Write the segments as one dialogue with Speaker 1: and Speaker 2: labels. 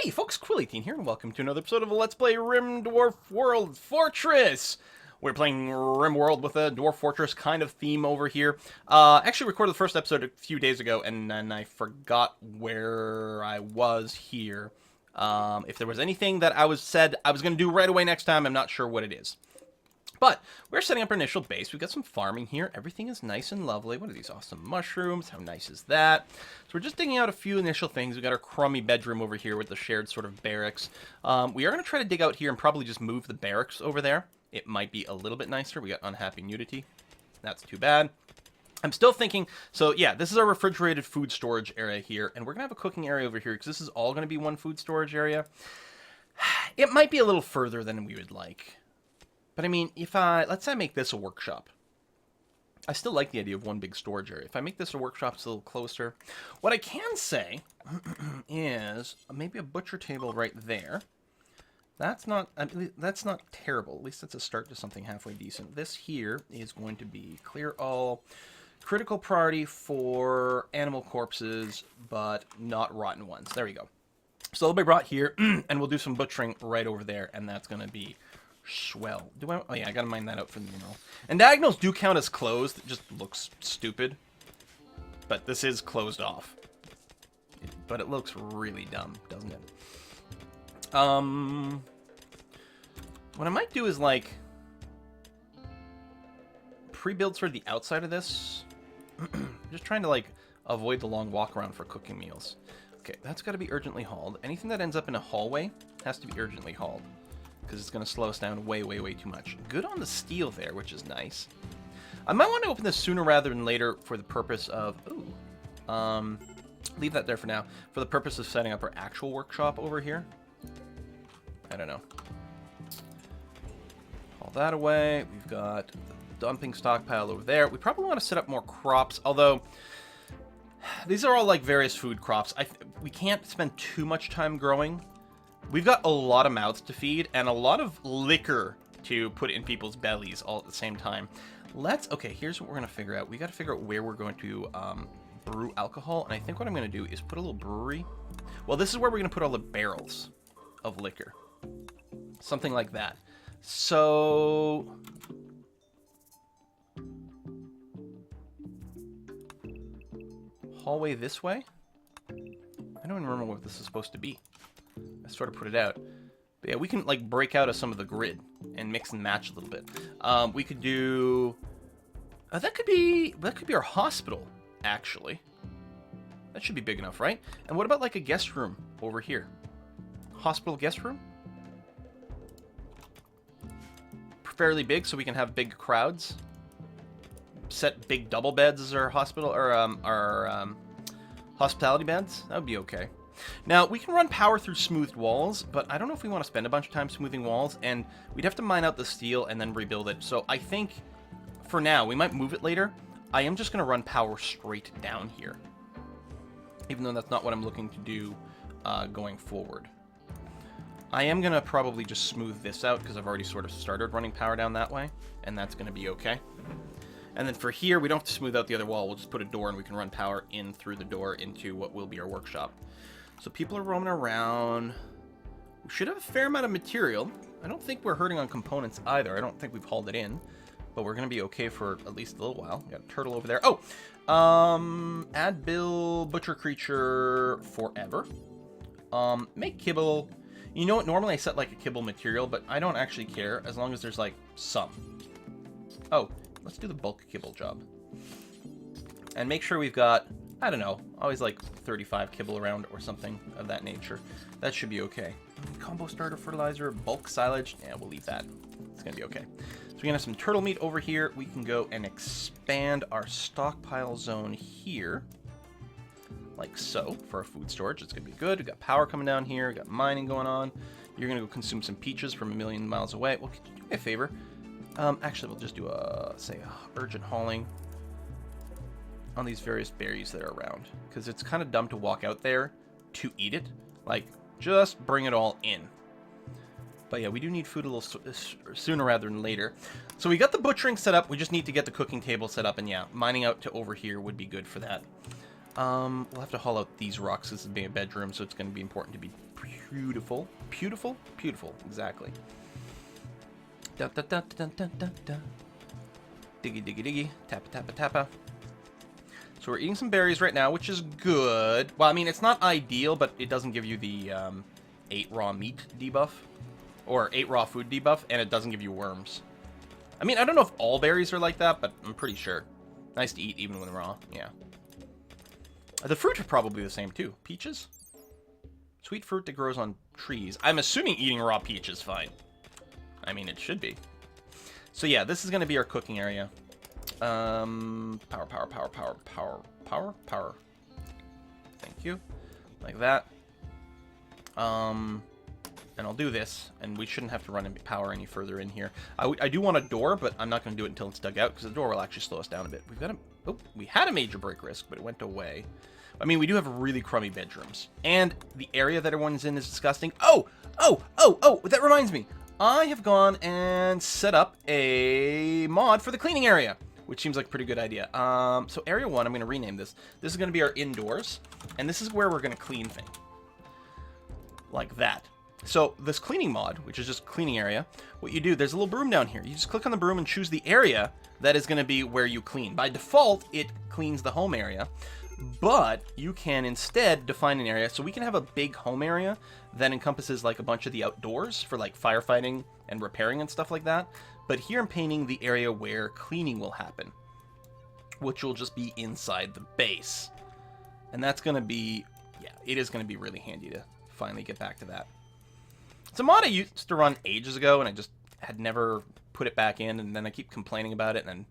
Speaker 1: Hey folks, Quill18 here, and welcome to another episode of Let's Play RimDwarfWorldFortress! We're playing Rimworld with a Dwarf Fortress kind of theme over here. Actually recorded the first episode a few days ago, and then I forgot where I was here. If there was anything that I said I was going to do right away next time, I'm not sure what it is. But we're setting up our initial base. We've got some farming here. Everything is nice and lovely. What are these awesome mushrooms? How nice is that? So we're just digging out a few initial things. We've got our crummy bedroom over here with the shared sort of barracks. We are going to try to dig out here and probably just move the barracks over there. It might be a little bit nicer. We got unhappy nudity. That's too bad. I'm still thinking, so yeah, this is our refrigerated food storage area here, and we're going to have a cooking area over here because this is all going to be one food storage area. It might be a little further than we would like. But I mean, let's say I make this a workshop. I still like the idea of one big storage area. If I make this a workshop, it's a little closer. What I can say is maybe a butcher table right there. That's not terrible. At least that's a start to something halfway decent. This here is going to be clear all, critical priority for animal corpses, but not rotten ones. There we go. So they'll be brought here, and we'll do some butchering right over there, and that's going to be swell. Oh yeah, I gotta mine that out for the mineral. And diagonals do count as closed. It just looks stupid. But this is closed off. But it looks really dumb, doesn't it? What I might do is like pre-build sort of the outside of this. Just trying to like avoid the long walk around for cooking meals. Okay, that's got to be urgently hauled. Anything that ends up in a hallway has to be urgently hauled, because it's going to slow us down way, way, way too much. Good on the steel there, which is nice. I might want to open this sooner rather than later for the purpose of... leave that there for now. For the purpose of setting up our actual workshop over here. I don't know. Haul that away. We've got the dumping stockpile over there. We probably want to set up more crops, although... These are all like various food crops. We can't spend too much time growing. We've got a lot of mouths to feed and a lot of liquor to put in people's bellies all at the same time. Okay, here's what we're going to figure out. We got to figure out where we're going to brew alcohol. And I think what I'm going to do is put a little brewery. Well, this is where we're going to put all the barrels of liquor. Something like that. So... hallway this way? I don't even remember what this is supposed to be. I sort of put it out. But yeah, we can like break out of some of the grid and mix and match a little bit. We could do... that could be our hospital, actually. That should be big enough, right? And what about like a guest room over here? Hospital guest room? Fairly big, so we can have big crowds. Set big double beds as our hospital, or our hospitality beds. That would be okay. Now, we can run power through smoothed walls, but I don't know if we want to spend a bunch of time smoothing walls, and we'd have to mine out the steel and then rebuild it. So I think, for now, we might move it later. I am just going to run power straight down here, even though that's not what I'm looking to do going forward. I am going to probably just smooth this out, because I've already sort of started running power down that way, and that's going to be okay. And then for here, we don't have to smooth out the other wall. We'll just put a door, and we can run power in through the door into what will be our workshop. So people are roaming around. We should have a fair amount of material. I don't think we're hurting on components either. I don't think we've hauled it in. But we're going to be okay for at least a little while. We got a turtle over there. Oh! Add bill, butcher creature, forever. Make kibble. You know what? Normally I set like a kibble material, but I don't actually care as long as there's like some. Oh, let's do the bulk kibble job. And make sure we've got... I don't know, always like 35 kibble around or something of that nature. That should be okay. Combo starter fertilizer, bulk silage, yeah, we'll leave that. It's gonna be okay. So we're gonna have some turtle meat over here. We can go and expand our stockpile zone here. Like so, for our food storage. It's gonna be good. We've got power coming down here, we've got mining going on. You're gonna go consume some peaches from a million miles away. Well, could you do me a favor? Actually, we'll just do urgent hauling on these various berries that are around, because it's kind of dumb to walk out there to eat it. Like, just bring it all in. But yeah, we do need food a little sooner rather than later. So we got the butchering set up. We just need to get the cooking table set up, and yeah, mining out to over here would be good for that. We'll have to haul out these rocks. This is being a bedroom, so it's going to be important to be Beautiful. Beautiful? Beautiful. Exactly. Da, da, da, da, da, da, da. Diggy, diggy, diggy. Tappa, tappa, tappa. So we're eating some berries right now, which is good. Well, I mean, it's not ideal, but it doesn't give you the 8 raw meat debuff. Or 8 raw food debuff, and it doesn't give you worms. I mean, I don't know if all berries are like that, but I'm pretty sure. Nice to eat even when raw, yeah. The fruit are probably the same, too. Peaches? Sweet fruit that grows on trees. I'm assuming eating raw peach is fine. I mean, it should be. So yeah, this is going to be our cooking area. Power. Thank you. Like that. And I'll do this, and we shouldn't have to run power any further in here. I do want a door, but I'm not going to do it until it's dug out, because the door will actually slow us down a bit. We've got a... Oh, we had a major break risk, but it went away. I mean, we do have really crummy bedrooms. And the area that everyone's in is disgusting. Oh! That reminds me. I have gone and set up a mod for the cleaning area, which seems like a pretty good idea. So area 1, I'm going to rename this. This is going to be our indoors, and this is where we're going to clean things. Like that. So this cleaning mod, which is just cleaning area, what you do, there's a little broom down here. You just click on the broom and choose the area that is going to be where you clean. By default, it cleans the home area, but you can instead define an area. So we can have a big home area that encompasses like a bunch of the outdoors for like firefighting and repairing and stuff like that. But here I'm painting the area where cleaning will happen, which will just be inside the base. And that's going to be, yeah, it is going to be really handy to finally get back to that. It's a mod I used to run ages ago, and I just had never put it back in, and then I keep complaining about it, and then...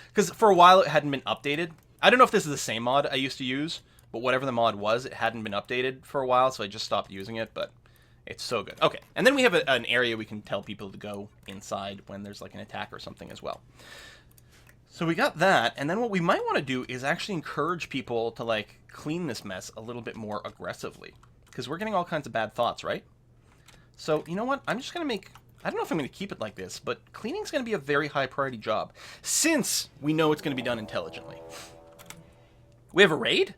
Speaker 1: Because for a while it hadn't been updated. I don't know if this is the same mod I used to use, but whatever the mod was, it hadn't been updated for a while, so I just stopped using it, but it's so good. Okay, and then we have an area we can tell people to go inside when there's like an attack or something as well. So we got that, and then what we might want to do is actually encourage people to like clean this mess a little bit more aggressively. Because we're getting all kinds of bad thoughts, right? So, you know what? I'm just going to make... I don't know if I'm going to keep it like this, but cleaning's going to be a very high priority job, since we know it's going to be done intelligently. We have a raid?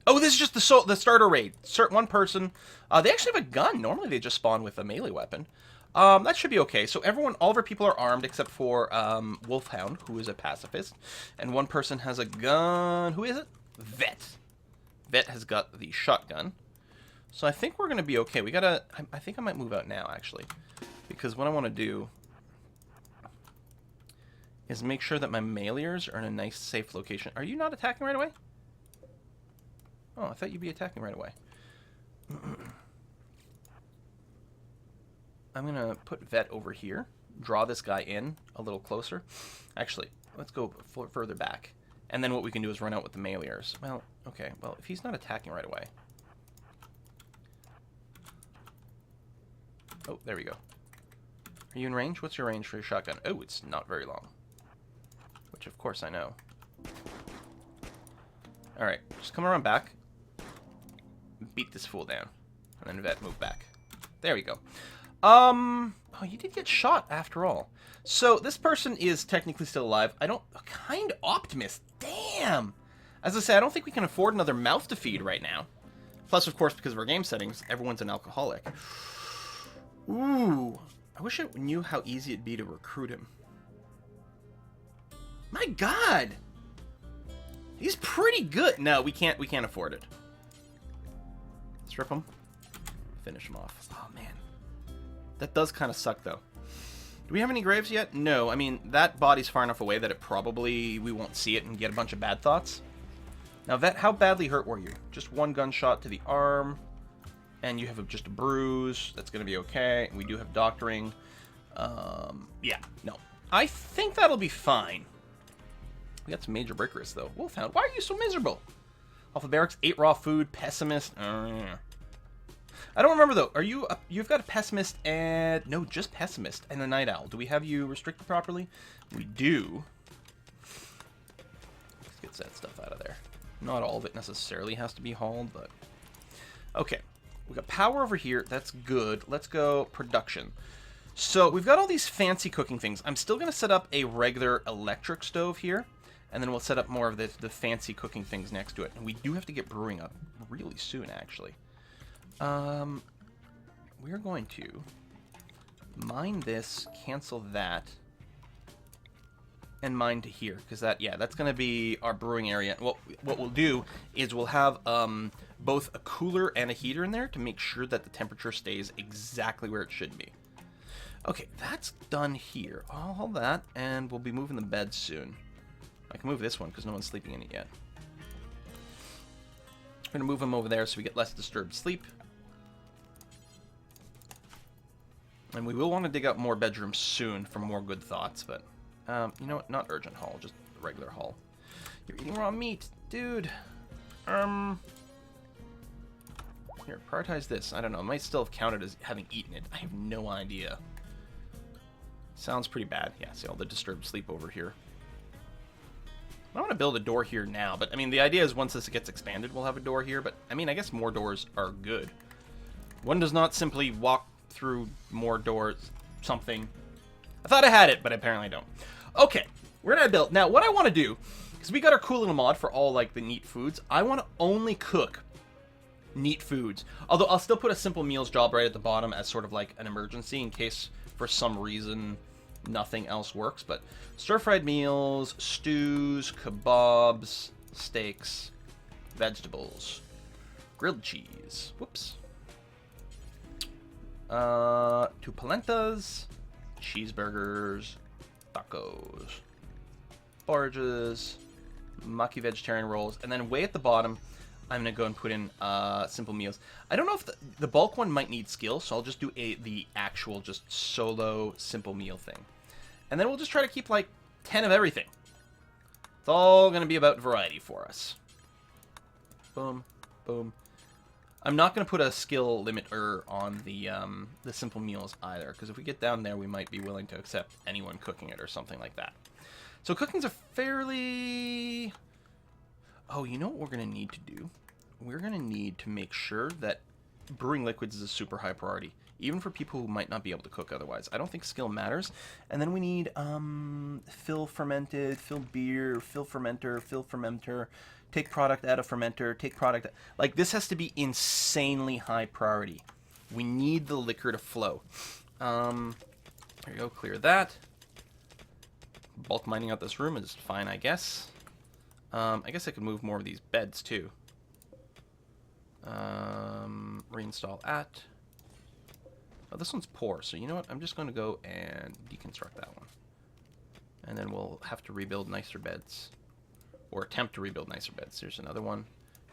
Speaker 1: Oh, this is just the starter raid. One person. They actually have a gun. Normally they just spawn with a melee weapon. That should be okay. So all of our people are armed except for Wolfhound, who is a pacifist. And one person has a gun. Who is it? Vet. Vet has got the shotgun. So I think we're going to be okay. We gotta... I think I might move out now, actually. Because what I want to do is make sure that my meleers are in a nice, safe location. Are you not attacking right away? Oh, I thought you'd be attacking right away. I'm going to put Vet over here. Draw this guy in a little closer. Actually, let's go further back. And then what we can do is run out with the meleers. Well, okay. Well, if he's not attacking right away... Oh, there we go. Are you in range? What's your range for your shotgun? Oh, it's not very long. Which, of course, I know. Alright, just come around back. Beat this fool down. And then Vet, move back. There we go. Oh, you did get shot after all. So, this person is technically still alive. Kind optimist. Damn! As I say, I don't think we can afford another mouth to feed right now. Plus, of course, because of our game settings, everyone's an alcoholic. Ooh, I wish I knew how easy it'd be to recruit him. My God, he's pretty good. No, we can't afford it. Strip him, finish him off. Oh man, that does kind of suck though. Do we have any graves yet? No, I mean that body's far enough away that it probably we won't see it and get a bunch of bad thoughts. Now, Vet, how badly hurt were you? Just one gunshot to the arm. And you have just a bruise. That's going to be okay. We do have doctoring. Yeah, no. I think that'll be fine. We got some major break risks, though. Wolfhound, why are you so miserable? Alpha Barracks, 8 raw food, pessimist. I don't remember, though. Are you... you've got a pessimist and... No, just pessimist and a night owl. Do we have you restricted properly? We do. Let's get that stuff out of there. Not all of it necessarily has to be hauled, but... Okay. We got power over here. That's good. Let's go production. So we've got all these fancy cooking things. I'm still going to set up a regular electric stove here. And then we'll set up more of the fancy cooking things next to it. And we do have to get brewing up really soon, actually. we're going to mine this, cancel that, and mine to here, because that's going to be our brewing area. What we'll do is we'll have both a cooler and a heater in there to make sure that the temperature stays exactly where it should be. Okay, that's done here. I'll hold that, and we'll be moving the bed soon. I can move this one because no one's sleeping in it yet. I'm going to move them over there so we get less disturbed sleep. And we will want to dig up more bedrooms soon for more good thoughts, but you know what? Not urgent haul, just regular haul. You're eating raw meat, dude. Here, prioritize this. I don't know. It might still have counted as having eaten it. I have no idea. Sounds pretty bad. Yeah, see all the disturbed sleep over here. I want to build a door here now, but I mean, the idea is once this gets expanded, we'll have a door here, but I mean, I guess more doors are good. One does not simply walk through more doors, something. I thought I had it, but apparently I don't. Okay, we're gonna build. Now, what I want to do, because we got our cool little mod for all, like, the neat foods, I want to only cook neat foods. Although, I'll still put a simple meals job right at the bottom as sort of like an emergency in case, for some reason, nothing else works. But stir-fried meals, stews, kebabs, steaks, vegetables, grilled cheese. Whoops. 2 polentas, cheeseburgers, tacos, porridges, maki vegetarian rolls, and then way at the bottom, I'm going to go and put in simple meals. I don't know if the bulk one might need skill, so I'll just do the actual just solo simple meal thing. And then we'll just try to keep like 10 of everything. It's all going to be about variety for us. Boom, boom. I'm not going to put a skill limiter on the simple meals either, because if we get down there, we might be willing to accept anyone cooking it or something like that. So cooking's a fairly... Oh, you know what we're going to need to do? We're going to need to make sure that brewing liquids is a super high priority, even for people who might not be able to cook otherwise. I don't think skill matters. And then we need fill fermented, fill beer, fill fermenter, take product out of fermenter, take product... Like, this has to be insanely high priority. We need the liquor to flow. There you go, clear that. Bulk mining out this room is fine, I guess. I guess I could move more of these beds, too. Reinstall at. Oh, this one's poor, so you know what? I'm just going to go and deconstruct that one. And then we'll have to rebuild nicer beds. Or attempt to rebuild nicer beds. Here's another one.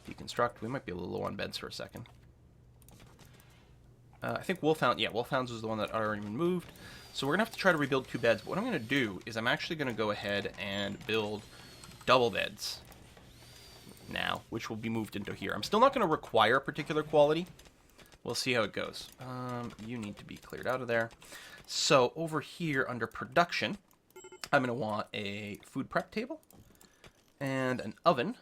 Speaker 1: Deconstruct. We might be a little low on beds for a second. I think Wolfhound... Yeah, Wolfhounds was the one that already been moved. So we're going to have to try to rebuild 2 beds. But what I'm going to do is I'm actually going to go ahead and build double beds now, which will be moved into here. I'm still not going to require a particular quality. We'll see how it goes. You need to be cleared out of there. So over here under production, I'm going to want a food prep table and an oven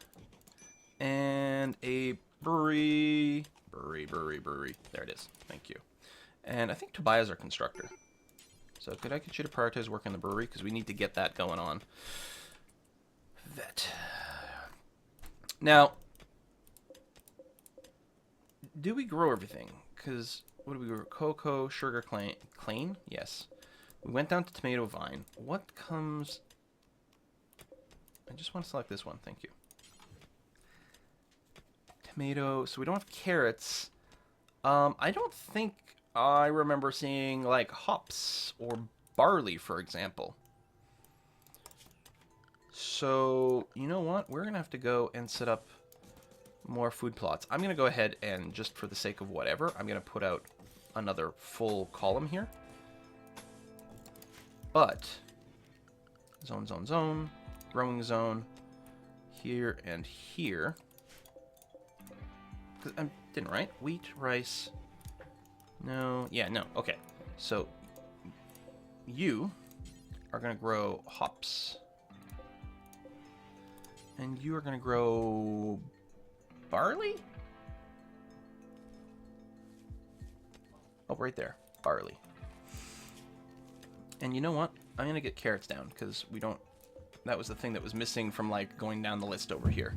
Speaker 1: and a brewery. There it is. Thank you. And I think Tobiah's our constructor. So could I get you to prioritize work in the brewery? Because we need to get that going on. Vet. Now, do we grow everything? Because, what do we grow? Cocoa, sugar cane? Yes. We went down to tomato vine. What comes... I just want to select this one. Thank you. Tomato. So we don't have carrots. I don't think I remember seeing, like, hops or barley, for example. So, you know what? We're going to have to go and set up more food plots. I'm going to go ahead and, just for the sake of whatever, I'm going to put out another full column here. But, zone, growing zone, here and here. I didn't write. Wheat, rice. No, yeah, no, okay. So, you are going to grow hops. And you are going to grow barley? Oh, right there. Barley. And you know what? I'm going to get carrots down because we don't... That was the thing that was missing from, like, going down the list over here.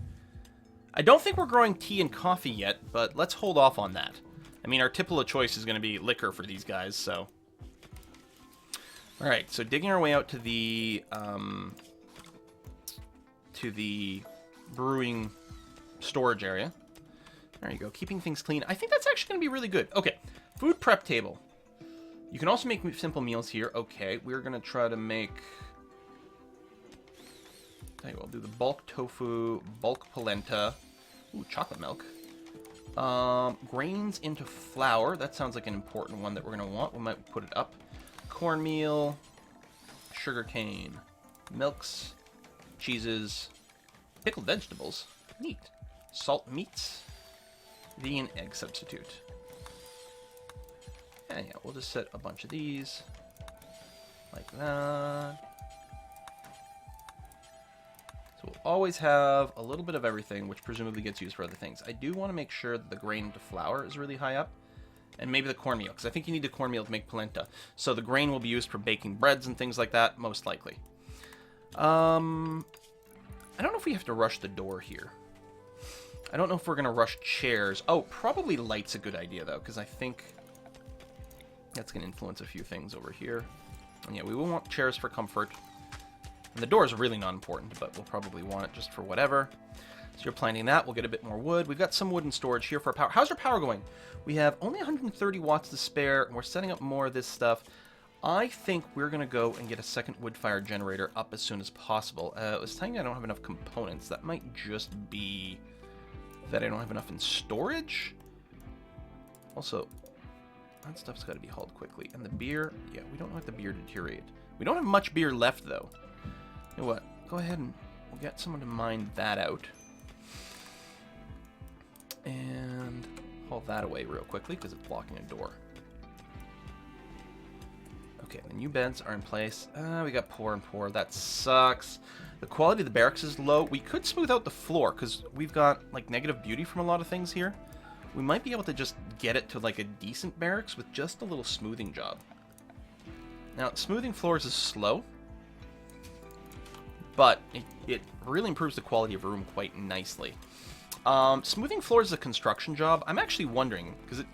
Speaker 1: I don't think we're growing tea and coffee yet, but let's hold off on that. I mean, our tipple of choice is going to be liquor for these guys, so... Alright, so digging our way out to the brewing storage area. There you go, keeping things clean. I think that's actually going to be really good. Okay, food prep table. You can also make simple meals here. Okay, we're going to try to make... Tell you what, I'll do the bulk tofu, bulk polenta. Ooh, chocolate milk. Grains into flour. That sounds like an important one that we're going to want. We might put it up. Cornmeal, sugarcane, milks, cheeses, pickled vegetables. Neat. Salt meats. Vegan egg substitute. And yeah, we'll just set a bunch of these. Like that. So we'll always have a little bit of everything, which presumably gets used for other things. I do want to make sure that the grain to flour is really high up. And maybe the cornmeal, because I think you need the cornmeal to make polenta. So the grain will be used for baking breads and things like that, most likely. I don't know if we have to rush the door here. I don't know if we're going to rush chairs. Oh, probably light's a good idea, though, because I think that's going to influence a few things over here. And yeah, we will want chairs for comfort. And the door is really not important, but we'll probably want it just for whatever. So you're planting that. We'll get a bit more wood. We've got some wood in storage here for power. How's our power going? We have only 130 watts to spare, and we're setting up more of this stuff. I think we're going to go and get a second wood-fired generator up as soon as possible. It was telling me I don't have enough components. That might just be that I don't have enough in storage. Also, that stuff's got to be hauled quickly. And the beer, yeah, we don't want the beer to deteriorate. We don't have much beer left, though. You know what? Go ahead and we'll get someone to mine that out. And haul that away real quickly because it's blocking a door. Okay, the new beds are in place. We got poor and poor. That sucks. The quality of the barracks is low. We could smooth out the floor because we've got like negative beauty from a lot of things here. We might be able to just get it to like a decent barracks with just a little smoothing job. Now, smoothing floors is slow, but it really improves the quality of a room quite nicely. Smoothing floors is a construction job. I'm actually wondering, because it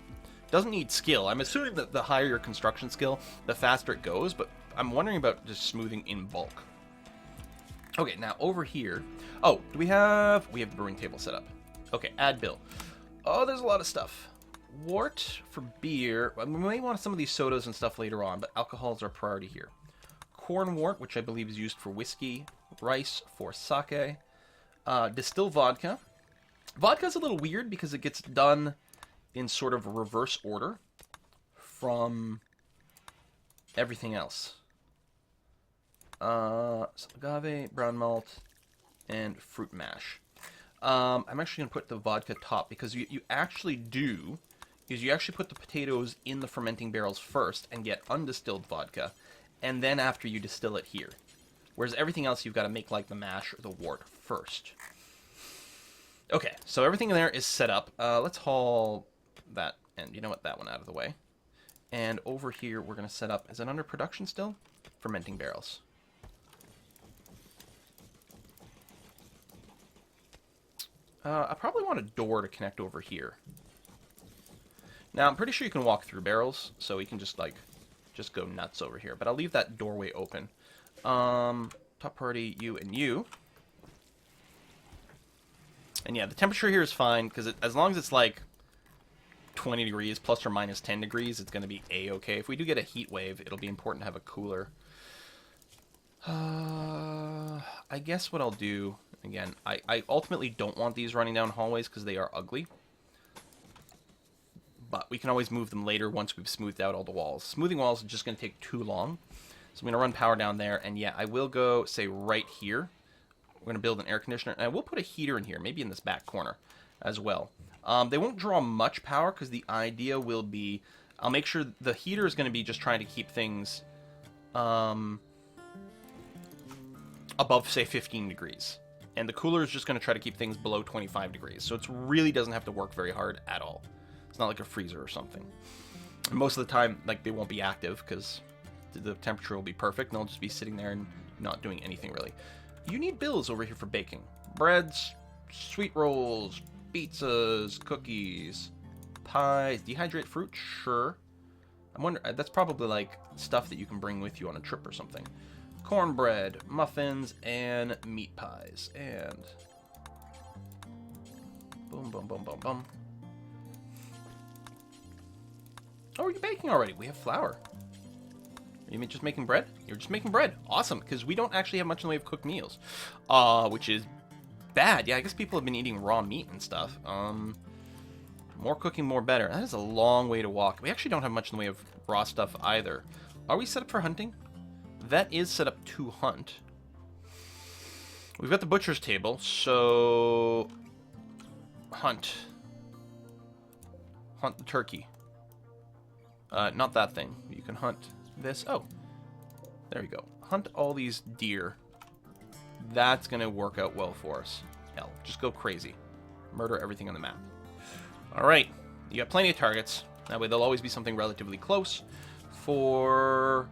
Speaker 1: doesn't need skill. I'm assuming that the higher your construction skill, the faster it goes, but I'm wondering about just smoothing in bulk. Okay, now over here. Oh, do we have the brewing table set up. Okay, add bill. Oh, there's a lot of stuff. Wort for beer. We may want some of these sodas and stuff later on, but alcohol is our priority here. Corn wort, which I believe is used for whiskey. Rice for sake. Distilled vodka. Vodka's a little weird because it gets done in sort of reverse order from everything else. So agave, brown malt, and fruit mash. I'm actually going to put the vodka top because you actually do is you actually put the potatoes in the fermenting barrels first and get undistilled vodka, and then after you distill it here. Whereas everything else you've got to make like the mash or the wort first. Okay, so everything in there is set up. Let's haul that, and you know what, that one out of the way. And over here we're going to set up, is it under production still? Fermenting barrels. I probably want a door to connect over here. Now, I'm pretty sure you can walk through barrels, so we can just go nuts over here. But I'll leave that doorway open. Top priority, you and you. And yeah, the temperature here is fine, because as long as it's like 20 degrees, plus or minus 10 degrees, it's going to be A-okay. If we do get a heat wave, it'll be important to have a cooler. I guess what I'll do, again, I ultimately don't want these running down hallways because they are ugly. But we can always move them later once we've smoothed out all the walls. Smoothing walls is just going to take too long. So I'm going to run power down there, and yeah, I will go, say, right here. We're going to build an air conditioner, and I will put a heater in here, maybe in this back corner as well. They won't draw much power because the idea will be, I'll make sure the heater is going to be just trying to keep things above, say, 15 degrees. And the cooler is just going to try to keep things below 25 degrees. So it really doesn't have to work very hard at all. It's not like a freezer or something. And most of the time, like, they won't be active because the temperature will be perfect, and they'll just be sitting there and not doing anything really. You need bills over here for baking. Breads, sweet rolls, pizzas, cookies, pies. Dehydrate fruit? Sure. I wonder, that's probably like stuff that you can bring with you on a trip or something. Cornbread, muffins, and meat pies. And boom, boom, boom, boom, boom. Oh, you're baking already. We have flour. Are you just making bread? You're just making bread. Awesome, because we don't actually have much in the way of cooked meals. Which is bad. Yeah, I guess people have been eating raw meat and stuff. More cooking, more better. That is a long way to walk. We actually don't have much in the way of raw stuff either. Are we set up for hunting? That is set up to hunt. We've got the butcher's table, so... Hunt. Hunt the turkey. Not that thing. You can hunt this. Oh. There you go. Hunt all these deer. That's going to work out well for us. Hell, just go crazy. Murder everything on the map. Alright. You got plenty of targets. That way there'll always be something relatively close. For...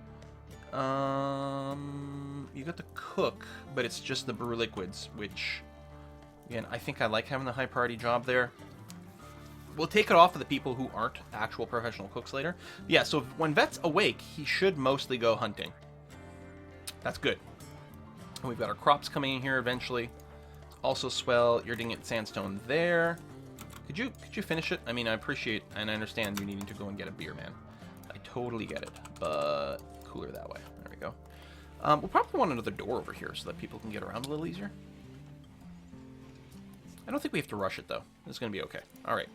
Speaker 1: you got the cook, but it's just the brew liquids, which... Again, I think I like having the high priority job there. We'll take it off of the people who aren't actual professional cooks later. Yeah, so when Vet's awake, he should mostly go hunting. That's good. And we've got our crops coming in here eventually. Also swell. You're doing it sandstone there. Could you finish it? I mean, I appreciate and I understand you needing to go and get a beer, man. I totally get it, but cooler that way. There we go. We'll probably want another door over here so that people can get around a little easier. I don't think we have to rush it, though. It's going to be okay. All right.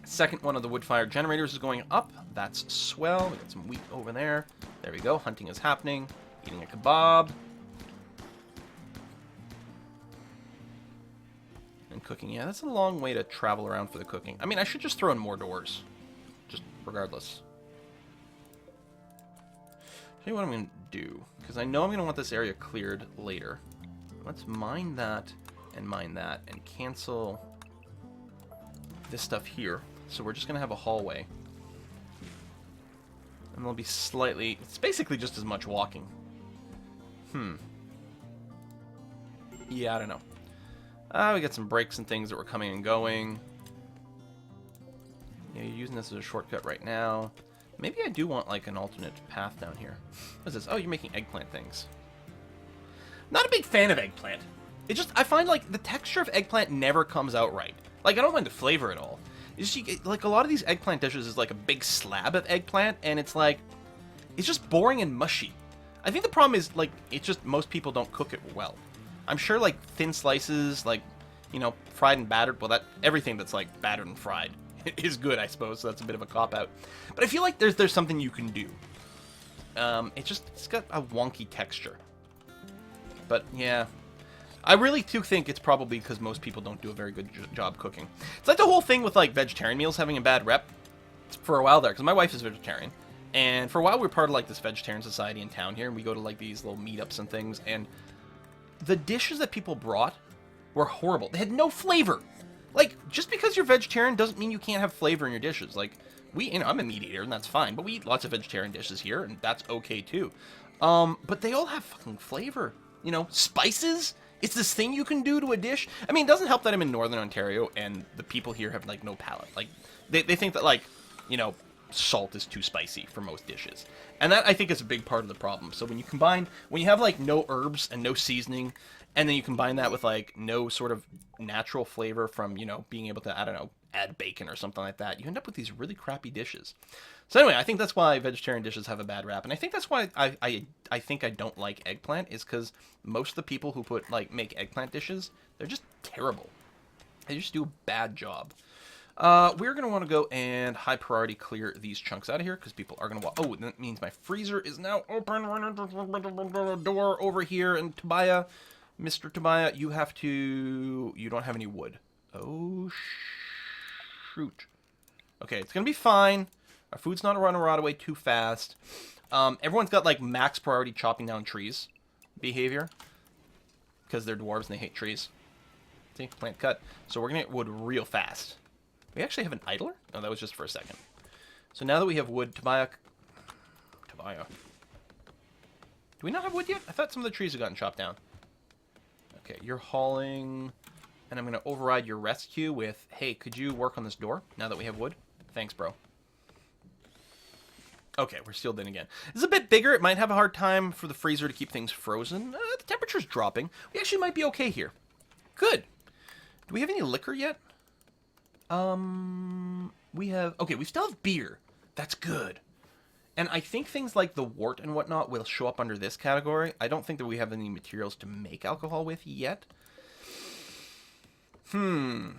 Speaker 1: Second one of the wood-fired generators is going up. That's swell. We got some wheat over there. There we go. Hunting is happening. Eating a kebab. And cooking. Yeah, that's a long way to travel around for the cooking. I mean, I should just throw in more doors. Just regardless. Tell you what I'm going to do. Because I know I'm going to want this area cleared later. Let's mine that. And mine that, and cancel this stuff here. So we're just going to have a hallway. And there'll be slightly... It's basically just as much walking. Yeah, I don't know. We got some breaks and things that were coming and going. Yeah, you're using this as a shortcut right now. Maybe I do want, like, an alternate path down here. What is this? Oh, you're making eggplant things. Not a big fan of eggplant. It just, I find, like, the texture of eggplant never comes out right. Like, I don't mind the flavor at all. It's just, like, a lot of these eggplant dishes is, like, a big slab of eggplant, and it's, like, it's just boring and mushy. I think the problem is, like, it's just most people don't cook it well. I'm sure, like, thin slices, like, you know, fried and battered, well, that, everything that's, like, battered and fried is good, I suppose, so that's a bit of a cop-out. But I feel like there's something you can do. It's got a wonky texture. But, yeah... I really do think it's probably because most people don't do a very good job cooking. It's like the whole thing with, like, vegetarian meals having a bad rep for a while there, because my wife is vegetarian. And for a while, we were part of, like, this vegetarian society in town here, and we go to, like, these little meetups and things, and the dishes that people brought were horrible. They had no flavor. Like, just because you're vegetarian doesn't mean you can't have flavor in your dishes. Like, I'm a meat eater, and that's fine, but we eat lots of vegetarian dishes here, and that's okay, too. But they all have fucking flavor. You know, spices... It's this thing you can do to a dish. I mean, it doesn't help that I'm in Northern Ontario and the people here have, like, no palate. Like, they think that, like, you know, salt is too spicy for most dishes. And that, I think, is a big part of the problem. So when you have, like, no herbs and no seasoning, and then you combine that with, like, no sort of natural flavor from, you know, being able to, I don't know, add bacon or something like that, you end up with these really crappy dishes. So anyway, I think that's why vegetarian dishes have a bad rap, and I think that's why I think I don't like eggplant, is because most of the people who make eggplant dishes, they're just terrible. They just do a bad job. We're going to want to go and high priority clear these chunks out of here, because people are going to walk. Oh, that means my freezer is now open. Door over here, and Tobiah, Mr. Tobiah, you don't have any wood. Oh, shoot. Okay, it's going to be fine. Our food's not running rot away too fast. Everyone's got, like, max priority chopping down trees behavior. Because they're dwarves and they hate trees. See? Plant cut. So we're going to get wood real fast. We actually have an idler? No, that was just for a second. So now that we have wood, Tobiah... Do we not have wood yet? I thought some of the trees had gotten chopped down. Okay, you're hauling... And I'm going to override your rescue with, hey, could you work on this door now that we have wood? Thanks, bro. Okay, we're sealed in again. This is a bit bigger. It might have a hard time for the freezer to keep things frozen. The temperature's dropping. We actually might be okay here. Good. Do we have any liquor yet? We have... Okay, we still have beer. That's good. And I think things like the wort and whatnot will show up under this category. I don't think that we have any materials to make alcohol with yet. Oh,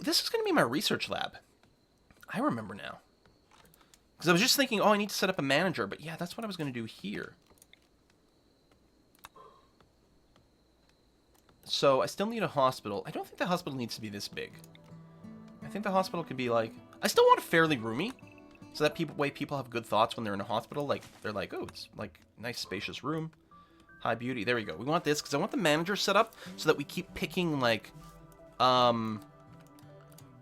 Speaker 1: this is going to be my research lab. I remember now. Because I was just thinking, oh, I need to set up a manager. But yeah, that's what I was going to do here. So I still need a hospital. I don't think the hospital needs to be this big. I think the hospital could be like... I still want it fairly roomy. So that people have good thoughts when they're in a hospital. Like, they're like, oh, it's like nice spacious room. High beauty. There we go. We want this because I want the manager set up so that we keep picking like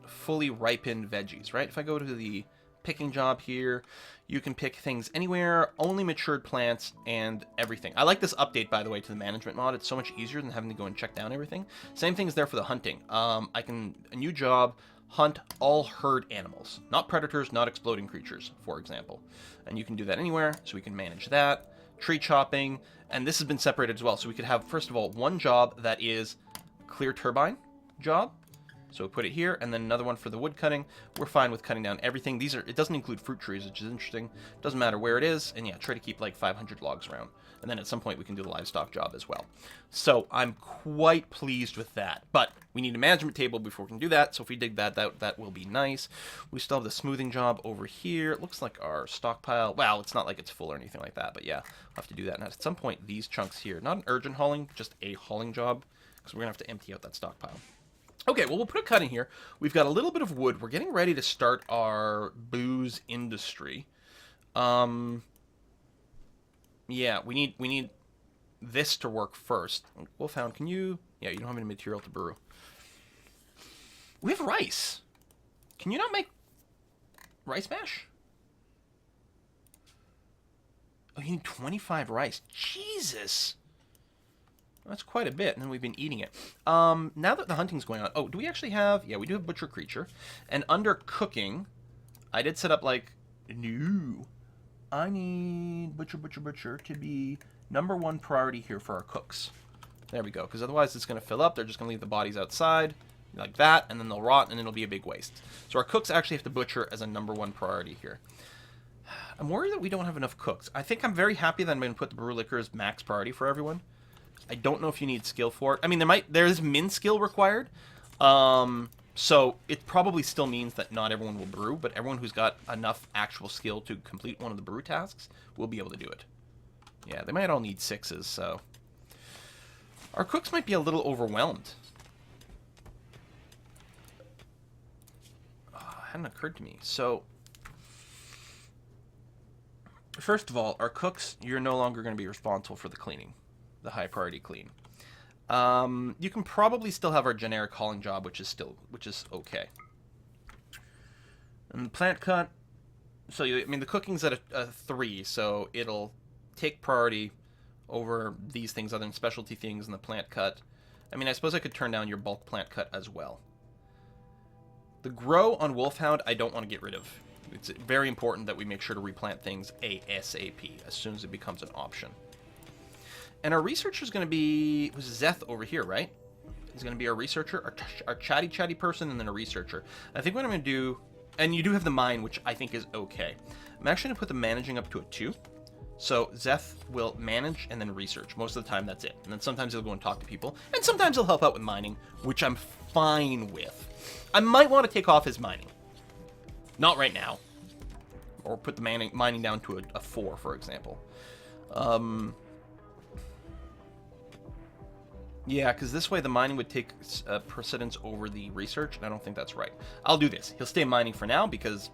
Speaker 1: fully ripened veggies, right? If I go to the picking job here, you can pick things anywhere, only matured plants and everything. I like this update, by the way, to the management mod. It's so much easier than having to go and check down everything. Same thing is there for the hunting. A new job, hunt all herd animals, not predators, not exploding creatures, for example. And you can do that anywhere, so we can manage that. Tree chopping, and this has been separated as well. So we could have, first of all, one job that is clear turbine job. So we put it here, and then another one for the wood cutting. We're fine with cutting down everything. It doesn't include fruit trees, which is interesting. Doesn't matter where it is, and yeah, try to keep like 500 logs around. And then at some point we can do the livestock job as well. So I'm quite pleased with that. But we need a management table before we can do that. So if we dig that will be nice. We still have the smoothing job over here. It looks like our stockpile. Well, it's not like it's full or anything like that. But yeah, we'll have to do that. And at some point, these chunks here, not an urgent hauling, just a hauling job. Because we're going to have to empty out that stockpile. Okay, well, we'll put a cut in here. We've got a little bit of wood. We're getting ready to start our booze industry. Yeah, we need this to work first. Wolfhound, can you... Yeah, you don't have any material to brew. We have rice. Can you not make rice mash? Oh, you need 25 rice. Jesus! That's quite a bit, and then we've been eating it. Now that the hunting's going on... Oh, do we actually have... Yeah, we do have butcher creature. And under cooking, I did set up, like... No. I need butcher to be #1 priority here for our cooks. There we go, because otherwise it's going to fill up. They're just going to leave the bodies outside, like that, and then they'll rot, and it'll be a big waste. So our cooks actually have to butcher as a #1 priority here. I'm worried that we don't have enough cooks. I think I'm very happy that I'm going to put the brew liquor as max priority for everyone. I don't know if you need skill for it. I mean, there is min skill required. So it probably still means that not everyone will brew, but everyone who's got enough actual skill to complete one of the brew tasks will be able to do it. Yeah, they might all need 6s, so... Our cooks might be a little overwhelmed. Oh, it hadn't occurred to me. So, first of all, our cooks, you're no longer going to be responsible for the cleaning. The high priority clean. You can probably still have our generic hauling job, which is okay. And the plant cut, so I mean the cooking's at a 3, so it'll take priority over these things other than specialty things and the plant cut. I mean, I suppose I could turn down your bulk plant cut as well. The grow on Wolfhound, I don't want to get rid of. It's very important that we make sure to replant things ASAP as soon as it becomes an option. And our researcher is going to be... It was Zeth over here, right? He's going to be our researcher, our chatty person, and then a researcher. I think what I'm going to do... And you do have the mine, which I think is okay. I'm actually going to put the managing up to a 2. So Zeth will manage and then research. Most of the time, that's it. And then sometimes he'll go and talk to people. And sometimes he'll help out with mining, which I'm fine with. I might want to take off his mining. Not right now. Or put the mining down to a 4, for example. Yeah, because this way the mining would take precedence over the research, and I don't think that's right. I'll do this. He'll stay mining for now, because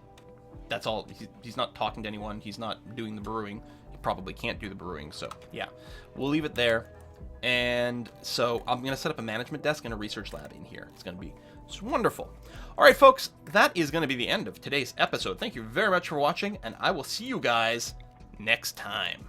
Speaker 1: that's all. He's not talking to anyone. He's not doing the brewing. He probably can't do the brewing, so yeah. We'll leave it there. And so I'm going to set up a management desk and a research lab in here. It's wonderful. All right, folks, that is going to be the end of today's episode. Thank you very much for watching, and I will see you guys next time.